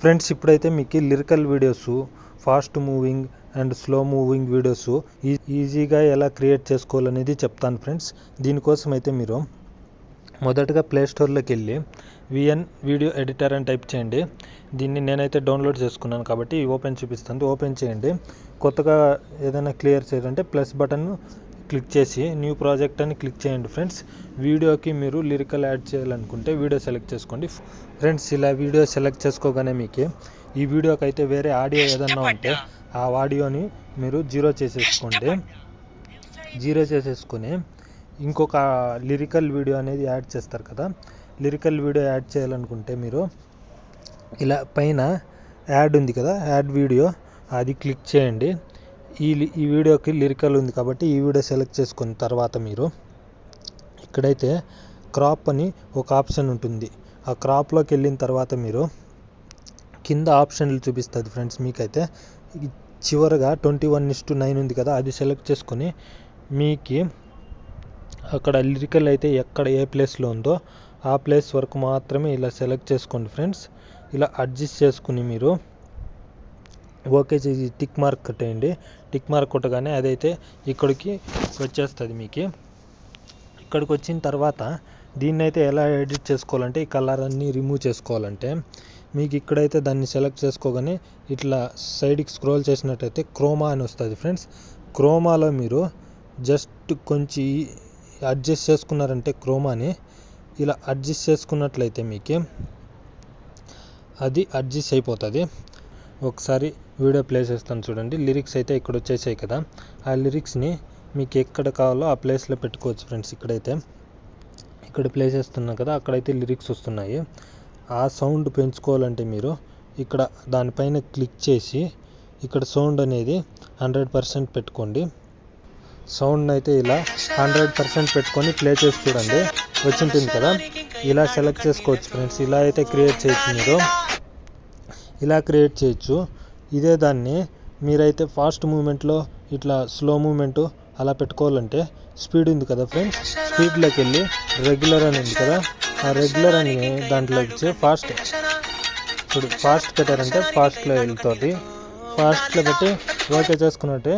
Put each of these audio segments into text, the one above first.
Friends ఇప్పుడైతే మీకు lyrical videos, fast moving and slow moving videos ఈజీగా ఎలా క్రియేట్ చేసుకోవాలనేది చెప్తాను ఫ్రెండ్స్. దీనికోసం అయితే మీరు మొదటగా ప్లే స్టోర్లోకి వెళ్ళి విఎన్ వీడియో ఎడిటర్ అని టైప్ చేయండి. దీన్ని నేనైతే డౌన్లోడ్ చేసుకున్నాను కాబట్టి ఓపెన్ చూపిస్తుంది, ఓపెన్ చేయండి. కొత్తగా ఏదైనా క్లియర్ చేయాలంటే ప్లస్ బటన్ క్లిక్ చేసి న్యూ ప్రాజెక్ట్ అని క్లిక్ చేయండి ఫ్రెండ్స్. వీడియోకి మీరు లిరికల్ యాడ్ చేయాలనుకుంటే వీడియో సెలెక్ట్ చేసుకోండి ఫ్రెండ్స్. ఇలా వీడియో సెలెక్ట్ చేసుకోగానే మీకు ఈ వీడియోకి అయితే వేరే ఆడియో ఏదన్నా ఉంటే ఆ ఆడియోని మీరు జీరో చేసేసుకొని ఇంకొక లిరికల్ వీడియో అనేది యాడ్ చేస్తారు కదా. లిరికల్ వీడియో యాడ్ చేయాలనుకుంటే మీరు ఇలా పైన యాడ్ ఉంది కదా, యాడ్ వీడియో, అది క్లిక్ చేయండి. ఈ వీడియోకి లిరికల్ ఉంది కాబట్టి ఈ వీడియో సెలెక్ట్ చేసుకున్న తర్వాత మీరు ఇక్కడైతే క్రాప్ అని ఒక ఆప్షన్ ఉంటుంది. ఆ క్రాప్లోకి వెళ్ళిన తర్వాత మీరు కింద ఆప్షన్లు చూపిస్తుంది ఫ్రెండ్స్. మీకైతే చివరగా 21:9 ఉంది కదా, అది సెలెక్ట్ చేసుకొని మీకు అక్కడ లిరికల్ అయితే ఎక్కడ ఏ ప్లేస్లో ఉందో ఆ ప్లేస్ వరకు మాత్రమే ఇలా సెలెక్ట్ చేసుకోండి ఫ్రెండ్స్. ఇలా అడ్జస్ట్ చేసుకుని మీరు ఓకే చేసి టిక్ మార్క్ కొట్టేయండి. టిక్ మార్క్ కొట్టగానే అదైతే ఇక్కడికి వచ్చేస్తుంది. మీకు ఇక్కడికి వచ్చిన తర్వాత దీన్ని అయితే ఎలా ఎడిట్ చేసుకోవాలంటే, ఈ కలర్ అన్నీ రిమూవ్ చేసుకోవాలంటే మీకు ఇక్కడైతే దాన్ని సెలెక్ట్ చేసుకోగానే ఇట్లా సైడ్కి స్క్రోల్ చేసినట్టయితే క్రోమా అని వస్తుంది ఫ్రెండ్స్. క్రోమాలో మీరు జస్ట్ కొంచెం అడ్జస్ట్ చేసుకున్నారంటే క్రోమాని ఇలా అడ్జస్ట్ చేసుకున్నట్లయితే మీకు అది అడ్జస్ట్ అయిపోతుంది. ఒకసారి వీడియో ప్లే చేస్తాను చూడండి. లిరిక్స్ అయితే ఇక్కడ వచ్చేసాయి కదా, ఆ లిరిక్స్ని మీకు ఎక్కడ కావాలో ఆ ప్లేస్లో పెట్టుకోవచ్చు ఫ్రెండ్స్. ఇక్కడ ప్లే చేస్తున్నాం కదా, అక్కడైతే లిరిక్స్ వస్తున్నాయి. ఆ సౌండ్ పెంచుకోవాలంటే మీరు ఇక్కడ దానిపైన క్లిక్ చేసి ఇక్కడ సౌండ్ అనేది 100% పెట్టుకోండి. సౌండ్ అయితే ఇలా 100% పెట్టుకొని ప్లే చేసి చూడండి, వచ్చింటుంది కదా. ఇలా సెలెక్ట్ చేసుకోవచ్చు ఫ్రెండ్స్. ఇలా అయితే క్రియేట్ చేయొచ్చు, మీరు ఇలా క్రియేట్ చేయొచ్చు. ఇదే దాన్ని మీరైతే ఫాస్ట్ మూమెంట్లో ఇట్లా స్లో మూమెంట్ అలా పెట్టుకోవాలంటే స్పీడ్ ఉంది కదా ఫ్రెండ్స్, స్పీడ్లోకి వెళ్ళి రెగ్యులర్ అని ఉంది కదా, ఆ రెగ్యులర్ అని దాంట్లోకి వచ్చి ఫాస్ట్ పెట్టారంటే ఫాస్ట్లో వెళ్తుంది. ఫాస్ట్లో పెట్టి ఓకే చేసుకున్నట్టే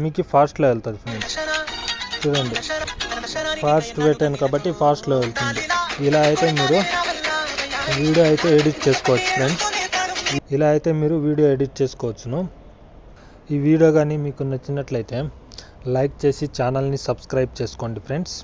మీకు ఫాస్ట్లో వెళ్తుంది ఫ్రెండ్స్. చూడండి, ఫాస్ట్ పెట్టాను కాబట్టి ఫాస్ట్లో వెళ్తుంది. ఇలా అయితే మీరు వీడియో అయితే ఎడిట్ చేసుకోవచ్చు ఫ్రెండ్స్. ఇలా అయితే మీరు వీడియో ఎడిట్ చేసుకోవచ్చును. ఈ వీడియో కానీ మీకు నచ్చినట్లయితే లైక్ చేసి ఛానల్ని సబ్స్క్రైబ్ చేసుకోండి ఫ్రెండ్స్.